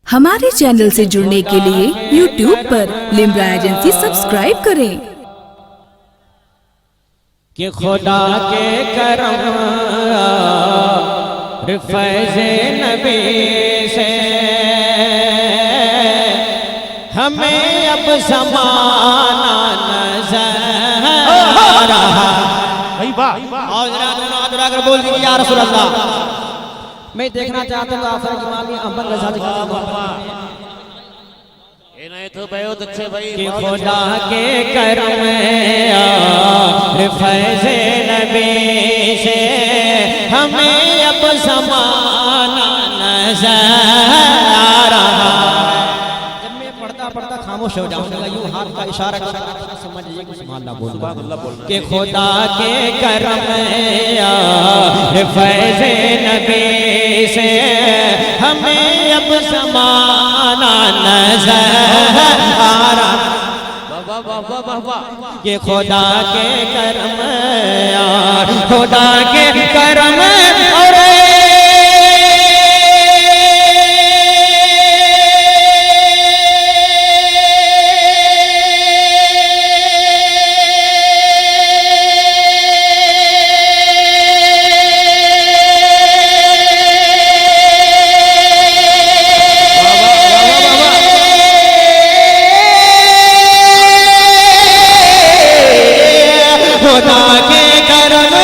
हमारे चैनल से जुड़ने के लिए YouTube पर लिम्रा एजेंसी सब्सक्राइब करें। कि खुदा के करम फैज़े नबी से हमें अब ज़माना नज़र आ रहा। और जरा कर बोल दीजिए या रसूल अल्लाह। मैं देखना चाहता हूँ आफर इमाम अहमद रज़ा जी तो बहुत अच्छे भाई कि खुदा के करम फैज़े नबी से हमें अब ज़माना नज़र आ रहा। जब मैं पढ़ता पढ़ता खामोश हो जाऊंगा यूं हाथ का इशारा करके समझ लीजिए कि सुभान अल्लाह बोलना कि खुदा के करम फैज़े नबी से हमें अब ज़माना नज़र आ रहा। कि खुदा के करम खुदा के करम और खुदा के करम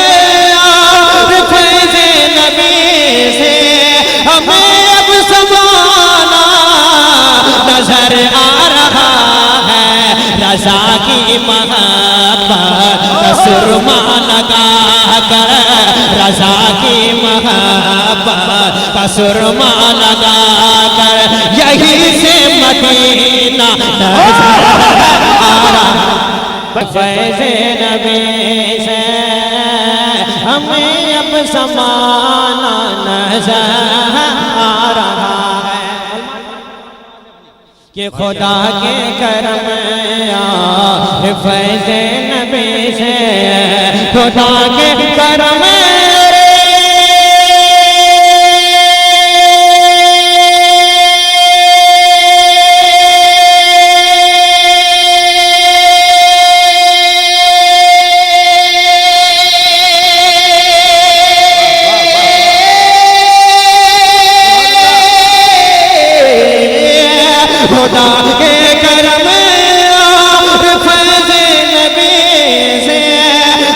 फैज़े नबी से हमें अब ज़माना नज़र आ रहा है। रज़ा की मोहब्बत का सुरमा लगा कर रज़ा की मोहब्बत का सुरमा लगा कर यही से मदीना नज़र आ रहा। फैज़े नबी से हमें अब ज़माना नज़र आ रहा है। कि खुदा के करम फैज़े नबी से खुदा के करम खुदा के करम फैज़े नबी से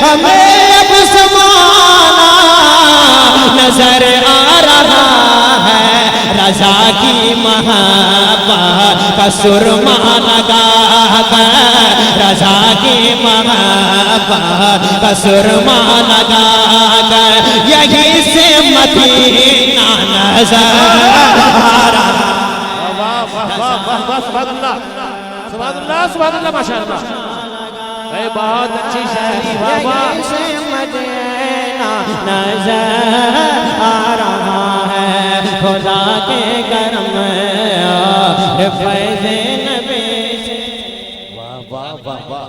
हमें अब ज़माना नज़र आ रहा है। रज़ा की मोहब्बत का सुरमा लगा कर रज़ा की मोहब्बत का सुरमा लगा कर यही से मदीना नज़र आ रहा। सुभान माशाअल्लाह बहुत अच्छी शायरी से मदीना नज़र आ रहा है। खुदा के करम फैज़े नबी से वाह वाह वाह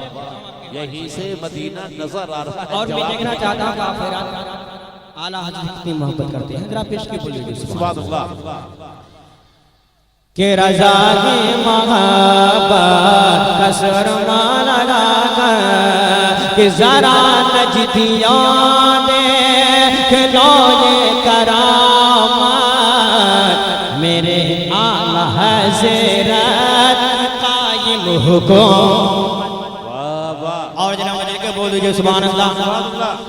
यही से मदीना नजर आ रहा है। और मैं देखना चाहता हूँ आप आला हज़रत कितनी मोहब्बत करते हैं। जरा पेश की बोलिए सुभान अल्लाह। कि रज़ा की मोहब्बत का सुरमा लगा कर कि ज़रा नजदियों देख लो ये करामत मेरे आला हज़रत कायिम हुकूमत। और जना मुझे के बोल दीजिए सुभान अल्लाह।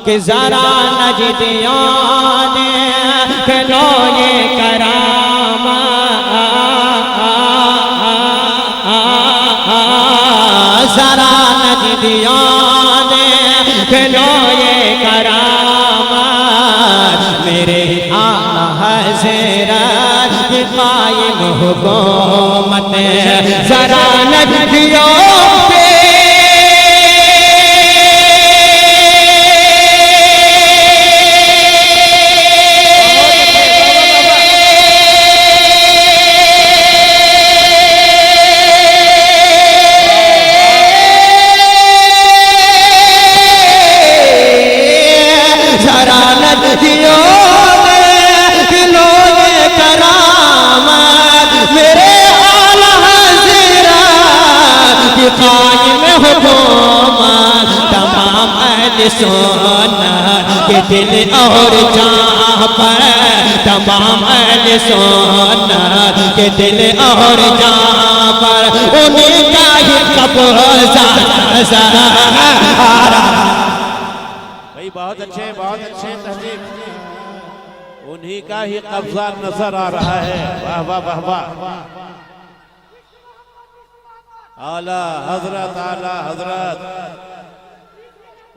कि ज़रा नजदियों देख लो ये करामत ज़रा नजदियों देख लो ये करामत मेरे आला हज़रत कायिम हुकूमत। ज़रा नजदियों मेरे सोना के दिल और जान पर, तमाम सोना के दिल और जान पर उन्हीं का ही कब्जा नजर आ रहा। भाई बहुत अच्छे तहजीब, उन्हीं का ही कब्जा नजर आ रहा है। वाह वाह वाह वाह। आला हजरत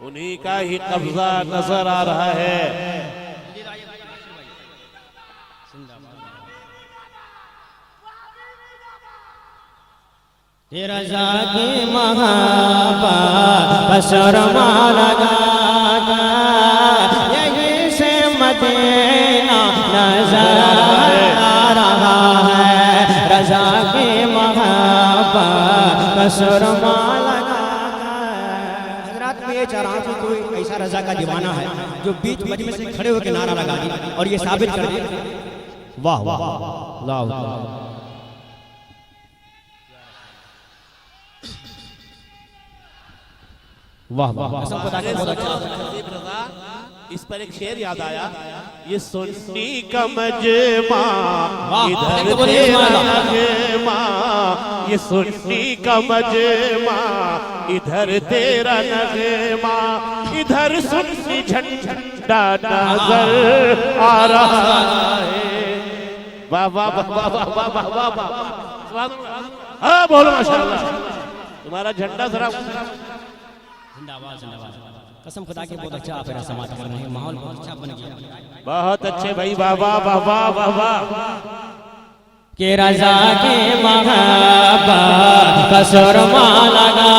उन्हीं का ही कब्जा नजर आ रहा है। तेरा जाके महाबा शर्मा लगा यहीं से मदीना नजर आ रहा है। रजा के महाबा शर्मा लगा। हजरात में ये चाह रहा हूँ कोई ऐसा रजा का दीवाना है जो बीच मजलिस से खड़े होकर नारा लगा दी और ये साबित कर दे वाह वाह वाह। वाह वाह इस पर एक शेर याद आया, ये सुन्नी का मजमा इधर तेरा नगमा, ये सुन्नी का मजमा इधर तेरा नगमा, इधर सुन्नी झंडा नजर आ रहा है। वाह वाह वाह वाह वाह वाह वाह। हाँ बोलो माशाअल्लाह, तुम्हारा झंडा जरा जिंदाबाद जिंदाबाद। कसम खुदा के बहुत अच्छा आप समाज बन रहे हैं, माहौल बहुत अच्छा बन गया। बहुत अच्छे भाई, वाह वाह वाह वाह वाह वाह। के रजा के महाबा कसरमा लगा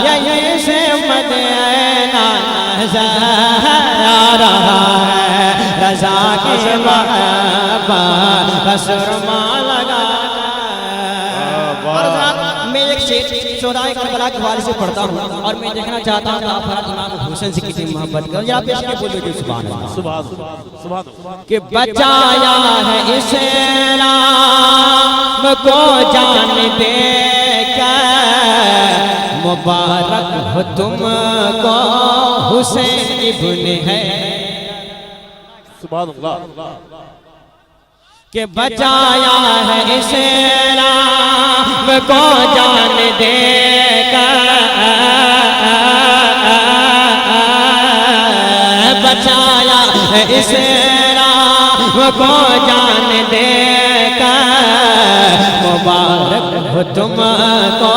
यहीं से मदीना नजर आ रहा है। रजा के महाबा कसरमा लगा। मैं एक शेर शोहदाए करबला के हवाले से पढ़ता हूँ और मैं देखना चाहता हूँ आप हज़रत इमाम हुसैन से कितनी मोहब्बत कर। या पेश के बोलो सुभान अल्लाह सुभान कि बचाया है इस्लाम को जान दे कर, मुबारक हो तुमको हुसैन इब्न है। सुभान अल्लाह। कि बचाया है इस्लाम को जान दे कर, बचाया है इस्लाम को जान दे कर, मुबारक हो तुमको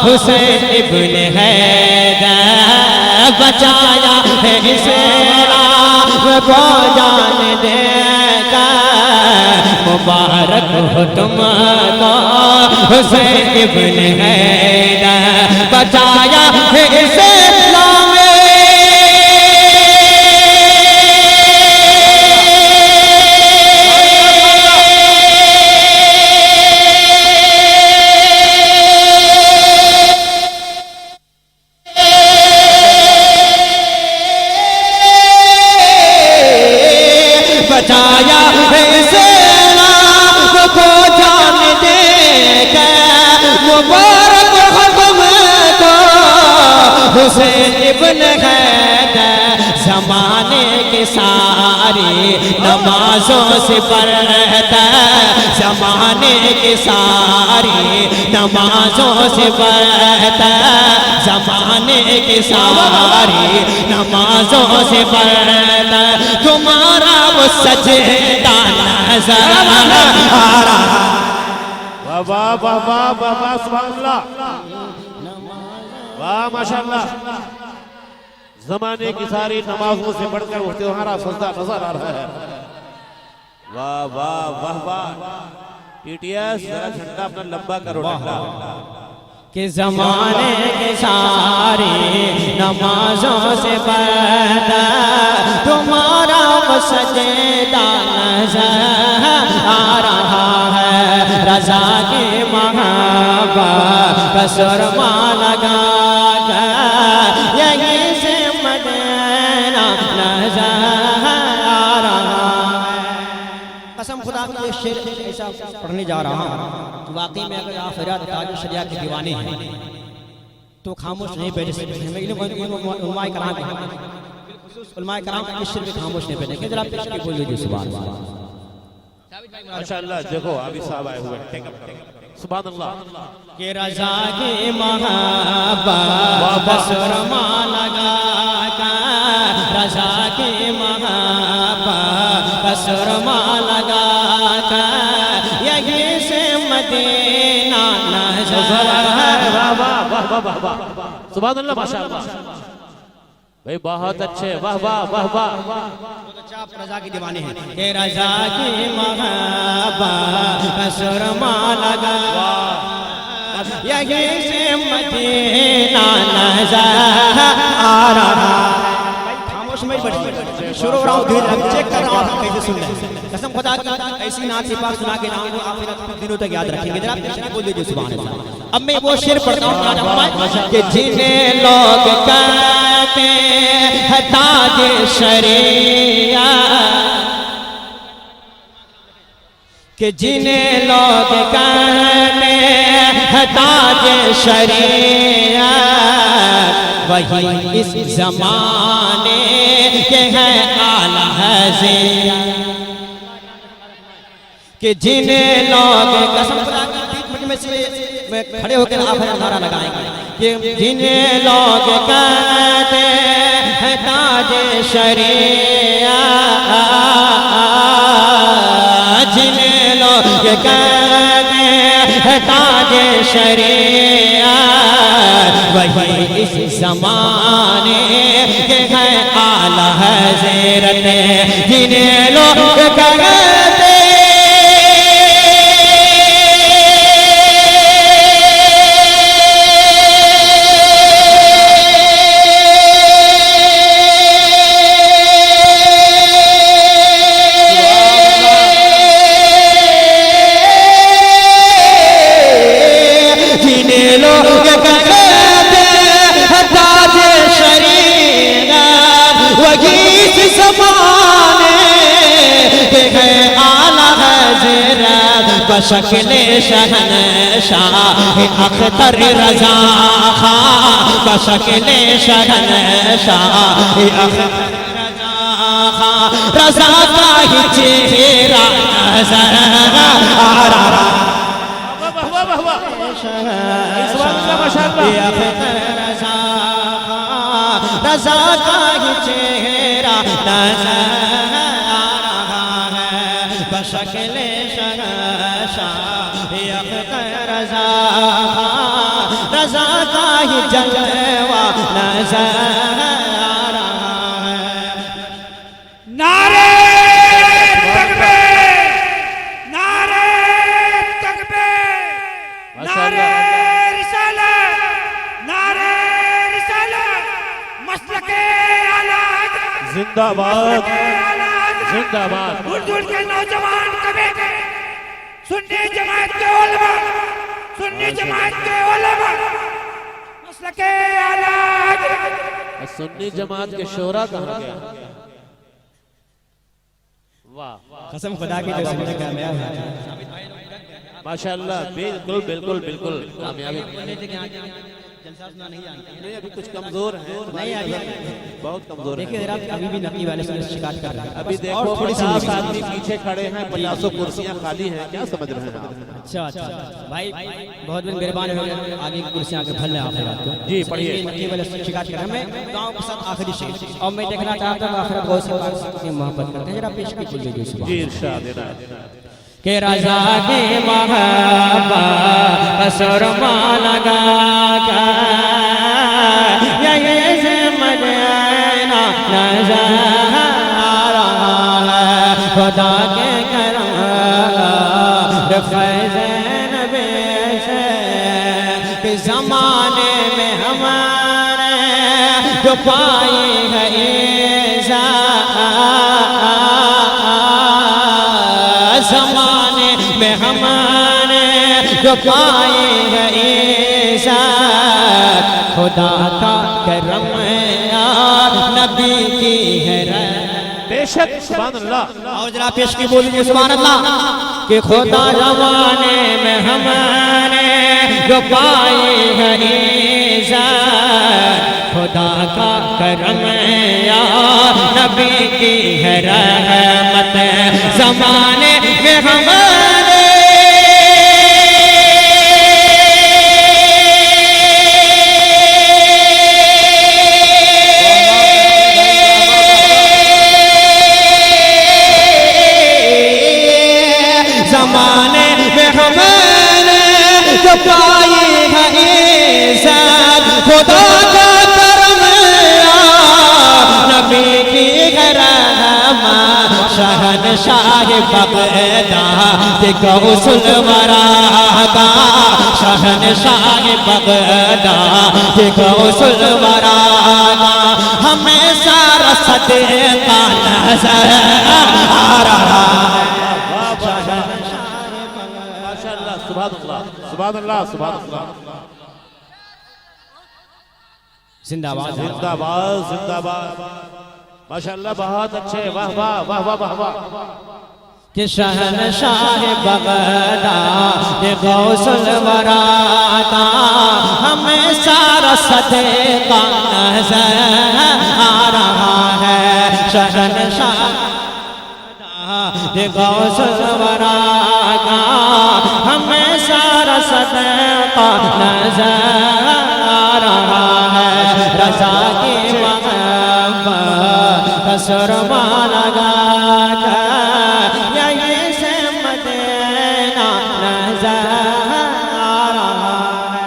हुसैन इब्न हैदर। बचाया है इस्लाम को जान दे कर, मुबारक हो तुमको हुसैन इब्न हैदर। बचाया है इस्लाम बचाया को जान दे कर, मुबारक हो तुमको हुसैन इब्न हैदर। ज़माने के सारी नमाजों से बढ़ता, ज़माने के सारी नमाजों से बढ़ता, ज़माने के सारी नमाजों से बढ़ता तुम्हारा वो सजदा नज़र आ रहा। वाह वाह वाह वाह वाह वाह। सुभान अल्लाह, वाह माशाअल्लाह। ज़माने की सारी नमाजों से बढ़कर वो तुम्हारा सजदा नजर आ रहा है। वाह वाह वाह वाह। टीटीएस जरा झंडा अपना लंबा करो डंडा। कि ज़माने के सारी नमाजों से बढ़ता तुम्हारा वो सजदा नजर आ रहा है। रजा के महाबा कसरमा लगा यहीं से मदीना नजर आ रहा है। कसम खुदा की ये शेर ऐसा पढ़ने जा रहा हूँ, वाकई में अगर आप फरियाद ताज शरिया के दीवाने हैं तो खामोश नहीं बैठे उलमाए कराम के उलमाए कराम के शिर में खामोश नहीं बैठे जरा पेश के बोल दीजिए सुभान अल्लाह। माशाअल्लाह देखो अभी साहब आए हुए हैं सुभान अल्लाह के रजा के महाबा सुरमा लगा का रजा के महाबा सुरमा लगा का यही से मदीना नजर वाह वाह वाह वाह वाह सुभान अल्लाह माशाअल्लाह भाई बहुत अच्छे वाह वाह वाह वाह बहुत अच्छा आप रजा के दीवाने हैं के रजा की महाबा सुरमा लगा यही से मदीना नजर आ रहा खामोश में बैठिए शुरू हो रहा हूँ धीरे चेक कर रहा हूँ कैसे सुन रहे हैं कसम खुदा की ऐसी नात से पाक सुना के नाम को आप दिनों तक याद रखेंगे जरा आप बोल दीजिए सुभान अल्लाह। अब मैं वो शेर पढ़ता हूँ कि जिन्हें लोग कहते हैं ताज शरिया कि जिन्हें लोग कहते हैं ताज शरिया वही इस जमाने के हैं आला हज़ीरा कि जिन्हें लोग कसम खुदा की बीच में से में खड़े होकर आप नारा लगाएंगे कि जिन्हें लोग कहते हैं ताज शरिया जिन्हें लोग कहते हैं ताज शरिया वही इस जमाने के हैं आला हज़रत जिन्हें लोग कहते बशक्ले शहनशाह अख्तर रजा खां बशक्ले शहनशाह अख्तर रजा का ही चेहरा नजर आ रहा रजा का ही चेहरा नजर आ रहा है बशक्ले रजा रजा का ही जलवा नजर आ रहा है। नारे तकबीर नारे तकबीर नारे रिसालत नारे रिसालत मसलके आला जिंदाबाद जिंदाबाद दूर के नौजवान कभी सुन्नी जमात के उलमा सुन्नी जमात के उलमा मसलके आला सुन्नी जमात के शोरा कहाँ गया वाह कसम खुदा की जो सुनने कामयाब है माशाअल्लाह बिल्कुल बिल्कुल बिल्कुल कामयाबी नहीं अभी कुछ कमजोर है नहीं अभी बहुत कमजोर है देखिए जरा अभी भी नकली वाले से शिकायत कर रहे हैं अभी देखो 50 आदमी पीछे खड़े हैं 50 कुर्सियां खाली हैं क्या समझ रहे हैं आप अच्छा अच्छा भाई बहुत दिन मेहरबान हो आगे की कुर्सियां आके भर ले आप बात को जी पढ़िए नकली वाले से शिकायत कर रहे हैं मैं गांव के साथ आखिरी शेर और मैं देखना चाहता हूं आखिरत बहुत से मोहब्बत करते हैं जरा पेश कीजिए जी जी इरशाद देना के रजा के महाबा सुरमा लगा ये से मदीना नजर आ रहा है खुदा के करम फैज़ नबी से कि जमाने में हमारे जो पाई है जमाने में हमारे जो पाए है इज़्ज़त खुदा का करम यार नबी की है बेशक सुभान अल्लाह। और जरा पेश की बोलिए सुभान अल्लाह। कि खुदा जमाने में हमने जो पाई है इज़्ज़त, खुदा का करम या नबी की है रहमत, जमाने में हमारे जमाने में हमने जो पाई है इज़्ज़त, खुदा का करम या नबी की है रहमत, शहनशाह बगदाद गौसुल वरा का, शहनशाह बगदाद गौसुल वरा का, हमेशा रसद का नज़र आ रहा है। माशाअल्लाह सुभान अल्लाह सुभान अल्लाह सुभान अल्लाह। जिंदाबाद जिंदाबाद जिंदाबाद। माशाअल्लाह बहुत अच्छे, वाह वाह वाह वाह वाह वाह। कि शहनशाह बगदाद गौसुल वरा का, हमें सारा सदका नज़र आ रहा है। शहनशाह गौसुल वरा का, हमें सारा सदका नज़र आ रहा है। रज़ा की मोहब्बत का सुरमा लगा कर यहीं से मदीना नज़र आ रहा है।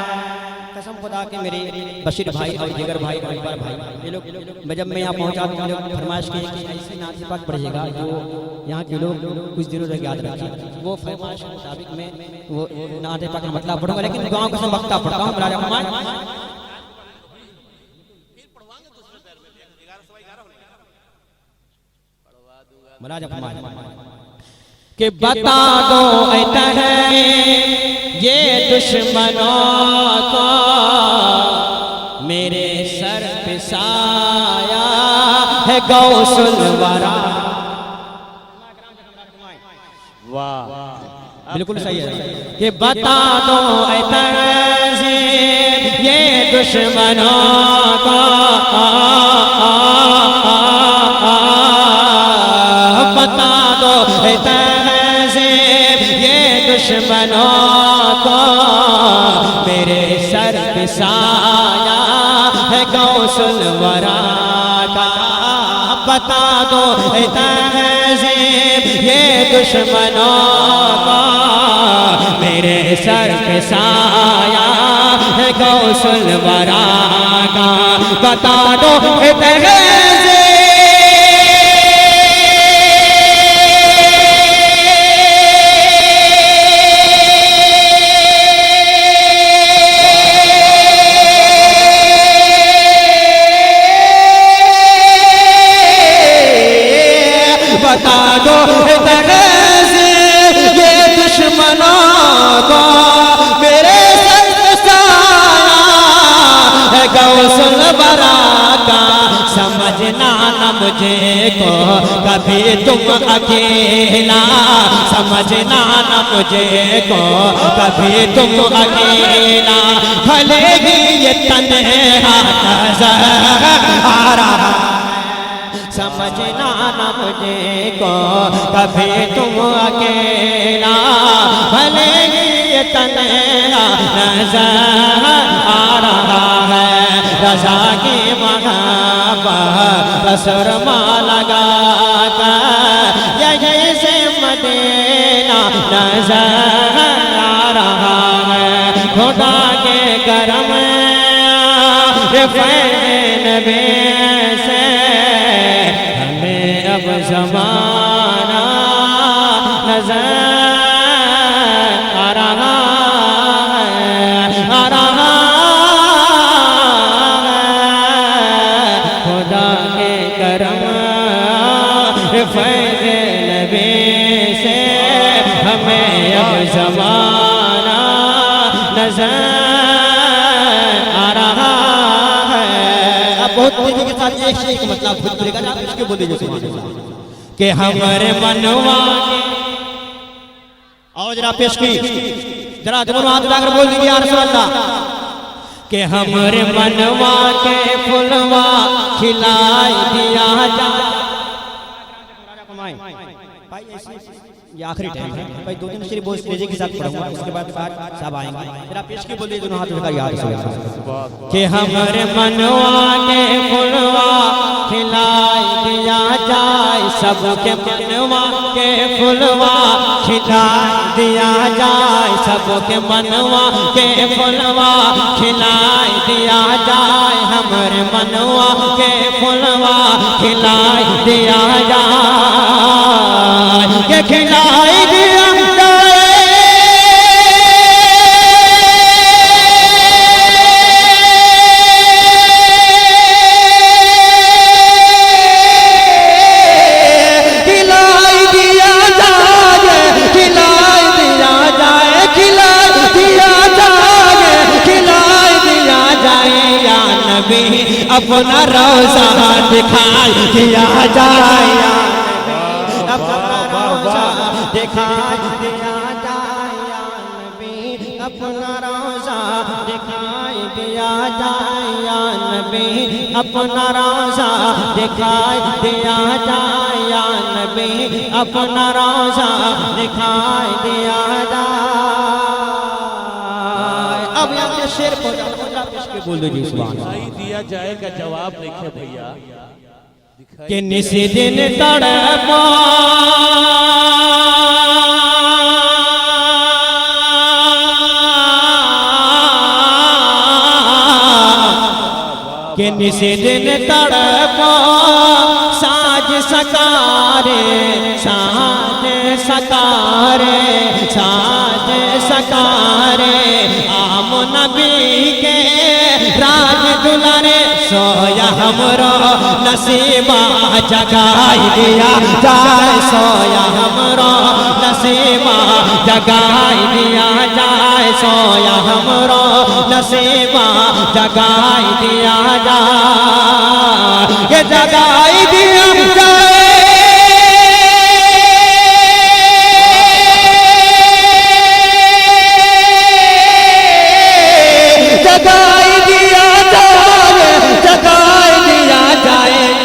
कसम खुदा के मेरे बशीर भाई और जिगर भाई और अकबर भाई, ये लोग जब मैं यहाँ पहुँचा तो लोग फरमाइश किए कि ऐसी नात पाक पढ़िएगा जो यहाँ के लोग कुछ दिनों तक याद रखें। वो फरमाइश के मुताबिक मैं वो नात पाक का मतलब पढ़ूंगा, लेकिन गाँव का वक्ता पढ़ता हूँ। मुलाजा फरमाए कि बता दो ये दुश्मनों को, मेरे सर पे साया है गौसुल वरा। वाह बिल्कुल सही है। कि बता दो ये दुश्मनों को, बता दो ये दुश्मनों को, मेरे सर पे साया है गौसुल वरा का। बता दो ये दुश्मनों को, मेरे सर पे साया है गौसुल वरा का। बता दो बता दो ये दुश्मनों को, मेरे सर पे साया है गौसुल वरा का। समझना न मुझे को कभी तुम अकेला, समझना न मुझे को कभी तुम अकेला, भले ही ये तन्हा नज़र आ रहा। समझना न मुझे को कभी तुम अकेला, भले ही ये तन्हा नज़र आ रहा है। रज़ा की मोहब्बत का सुरमा लगा कर यहीं से मदीना नज़र आ रहा है। खुदा के करम नबी से हमें अब ज़माना नज़र आ रहा है, आ रहा है। खुदा के करम फैज़ नबी से हमें अब ज़माना नज़र आ रहा है। अब बहुत तेजी के साथ एक मतलब खुद बोलेगा ना, इसके बोल दीजिए। के हमारे मनवा और जरा पेश की जरा दोनों हाथ उठाकर बोल दीजिए या रसूल अल्लाह के हमारे मनवा के फुलवा खिलाई दिया जा। ये आखिरी टाइम है भाई, 2-3 शेर बोल स्टेज के साथ पढ़ूंगा, उसके बाद सब आएंगे। जरा पेश की बोल दीजिए दोनों हाथ उठाकर या रसूल अल्लाह के हमारे मनवा के फुलवा खिलाई दिया जाए, सबके मनवा के फुलवा खिलाई दिया जाए, सबके मनवा के फुलवा खिलाई दिया जाए, हमारे मनवा के फुलवा खिलाई दिया जाए, के खिलाई दिया अपना रोज़ा दिखाई दिया जाए, अपना रोज़ा दिखाई दिया जाए, अपना रोज़ा दिखाई दिया जाए, नबी अपना रोज़ा दिखाई दिया जाए, नबी अपना रोज़ा दिखाई दिया जाए। अब यहाँ शेर बोल दो जी सुभान दिखाई दिया जाएगा जवाब देखिए भैया कि निसी दिन तड़पा कि निसी दिन तड़पा साज सकारे साज सकारे साज सकारे आम नबी के राज दुलारे सोया हमरो नसीबा जगाई दिया जाए, सोया हमरो नसीबा जगाई दिया जाए, सोया हमरो नसीबा जगाई दिया जाए, ये जगाई दिया जाए,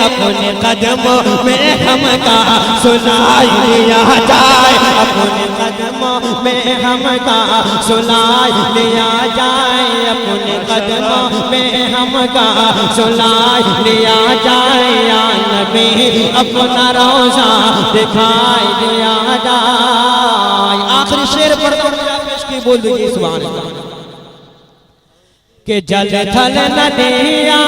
अपने कदमों में हमका सुनाई दिया जाए, अपने कदमों में हमका सुनाई दिया जाए, अपने कदमों में हमका सुनाई दिया जाए, या नबी अपना रोज़ा दिखाई दिया जाए। आखिरी शेर पर पेश की बोल दीजिए सुभान अल्लाह के जल थल नदिया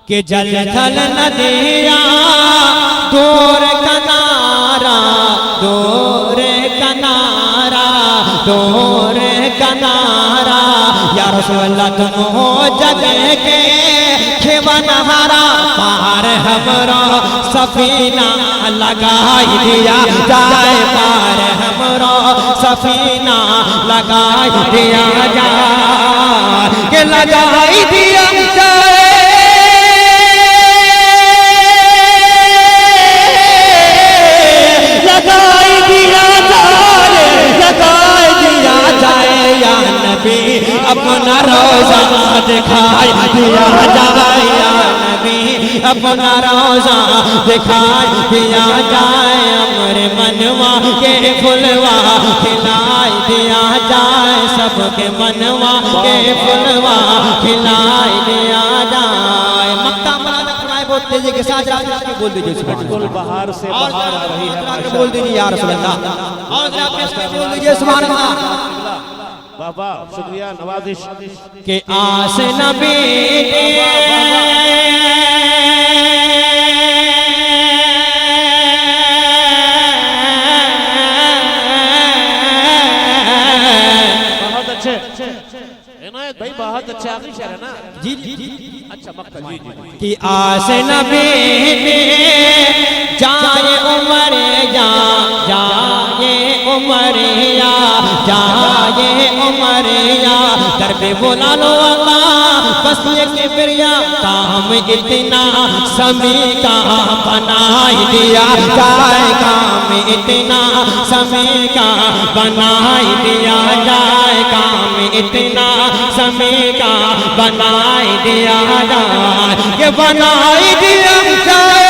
के जल थल नदिया दूर कनारा दूर कनारा दूर कनारा, या रसूल अल्लाह तुम हो जगह के खेवनहारा, पार हमरो सफीना लगाई दिया जाए, पार हमरो सफीना लगाई दिया जाए, के लगाई दिया जाए, लगाई दिया जाए, लगाई दिया जाए, या नबी अपना रोज़ा दिखाई दिया जाए, या नबी अपना रोज़ा दिखाई दिया जाए, अमरे मनवा के फुलवा खिलाई दिया जाए, सबके मनवा के फुलवा खिलाई दिया जाए। मक्का मनाना फरमाए बहुत तेजी के साथ बोल दीजिए बिल्कुल बाहर से बाहर आ रही है, बोल दीजिए या रसूल अल्लाह, और बोल दीजिए सुभान अल्लाह। बाबा शुक्रिया नवाजिश के आस नबी बहुत अच्छे इनायत भाई बहुत अच्छे आखिरी शेर है ना जी जी अच्छा मक्का जी जी कि आस नबी जाए उमर जाए उमरिया जाए उमरिया दर पे बुला लो अल्लाह बस ये किबरिया काम इतना समय का बनाई दिया जाए काम इतना समय का बनाई दिया जाए काम इतना समय का बनाई दिया जाए ये बनाई दिया जाए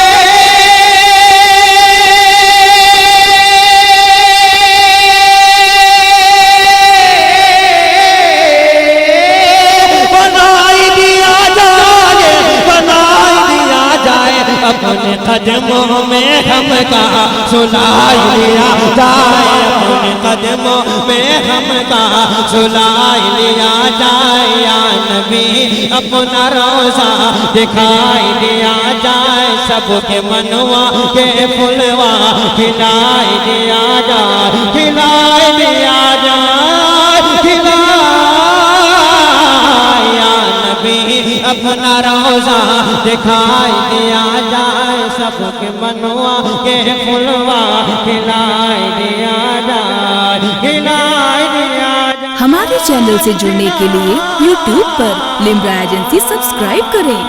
अपने कदमों में हमका सुलाई लिया जाए अपने कदमों में हमका सुलाई लिया जाए या नबी अपना रोज़ा दिखाई दिया जाए सबके मनवा के फुलवा खिलाई दिया जाए खिलाई दिया जाए खिलाई या नबी अपना रोज़ा दिखाई दिया जाए सबके मनवा के फुलवा खिलाई दिया जाए खिलाई दिया जाए। हमारे चैनल से जुड़ने के लिए YouTube पर लिम्रा एजेंसी सब्सक्राइब करें।